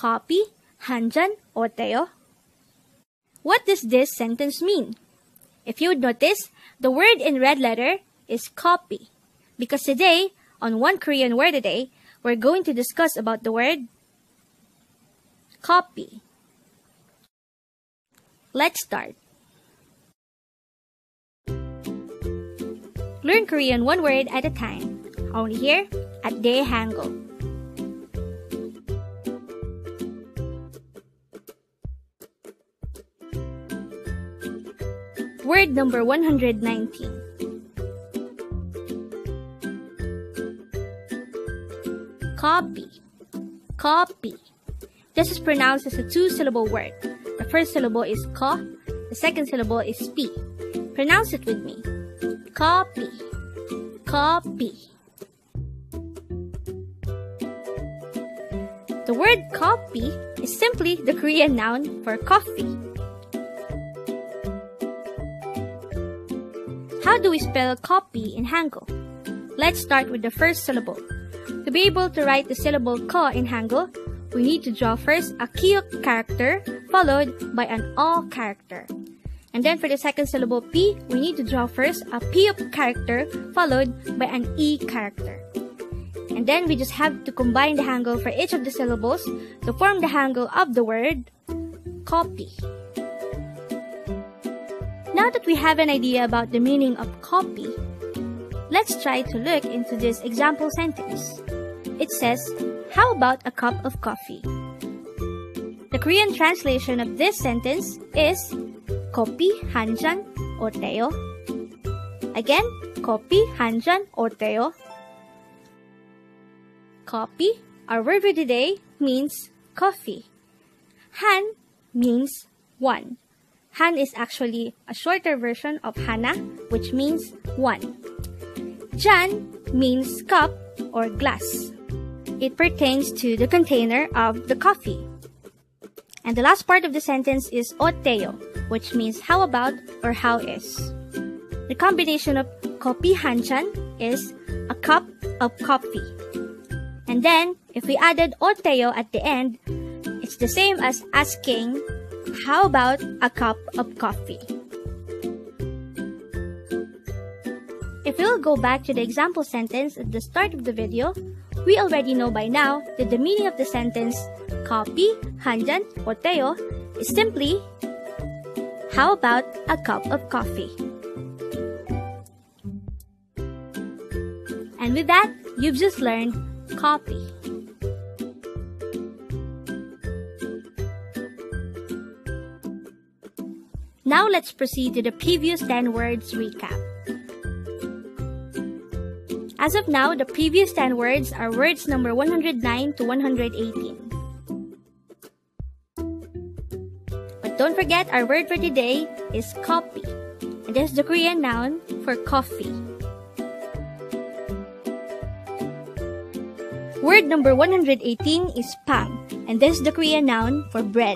Keopi, handjan, oteyo. What does this sentence mean? If you would notice, the word in red letter is Keopi. Because today, on One Korean Word a Day, we're going to discuss about the word Keopi. Let's start. Learn Korean one word at a time, only here at Dae-Hangul. Word number 119. Keopi. Keopi. This is pronounced as a two-syllable word. The first syllable is ko, the second syllable is pi. Pronounce it with me. Keopi. Keopi. The word keopi is simply the Korean noun for coffee. How do we spell keopi in Hangul? Let's start with the first syllable. To be able to write the syllable ko in Hangul, we need to draw first a kiuk character followed by an o character. And then for the second syllable pi, we need to draw first a piup character followed by an e character. And then we just have to combine the Hangul for each of the syllables to form the Hangul of the word keopi. Now that we have an idea about the meaning of keopi, let's try to look into this example sentence. It says, how about a cup of coffee? The Korean translation of this sentence is Keopi, handjan, oteyo. Again, Keopi, handjan, oteyo. Keopi, our word for today, means coffee. Han means one. Han is actually a shorter version of hana, which means one. Jan means cup or glass. It pertains to the container of the coffee. And the last part of the sentence is oteyo, which means how about or how is. The combination of keopi handjan is a cup of coffee. And then, if we added oteyo at the end, it's the same as asking, how about a cup of coffee? If we'll go back to the example sentence at the start of the video, we already know by now that the meaning of the sentence keopi, handjan, oteyo is simply, how about a cup of coffee? And with that, you've just learned keopi. Now let's proceed to the previous 10 words recap. As of now, the previous 10 words are words number 109 to 118. But don't forget, our word for today is keopi. And this is the Korean noun for coffee. Word number 118 is pang, and this is the Korean noun for bread.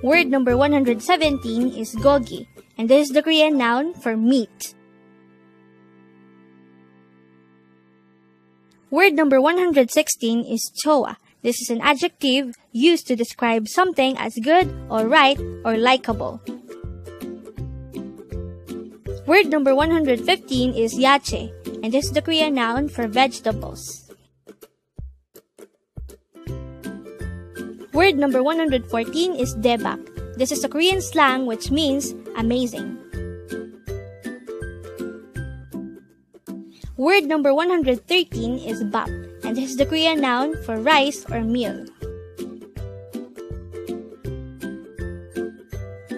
Word number 117 is gogi, and this is the Korean noun for meat. Word number 116 is choa. This is an adjective used to describe something as good or right or likable. Word number 115 is yache, and this is the Korean noun for vegetables. Word number 114 is debak. This is a Korean slang which means amazing. Word number 113 is bap, and this is the Korean noun for rice or meal.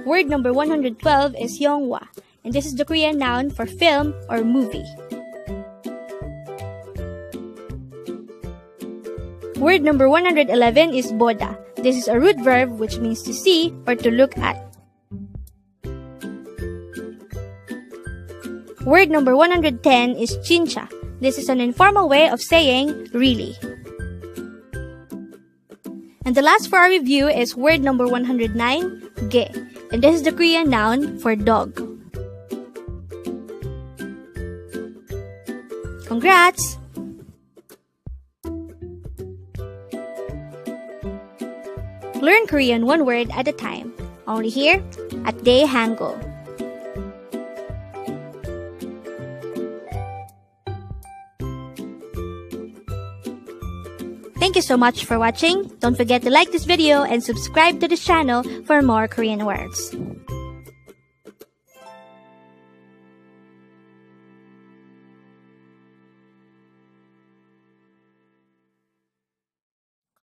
Word number 112 is yonghwa, and this is the Korean noun for film or movie. Word number 111 is boda. This is a root verb which means to see or to look at. Word number 110 is chincha. This is an informal way of saying really. And the last for our review is word number 109, ge. And this is the Korean noun for dog. Congrats! Learn Korean one word at a time. Only here at Dae-Hangul. Thank you so much for watching. Don't forget to like this video and subscribe to this channel for more Korean words.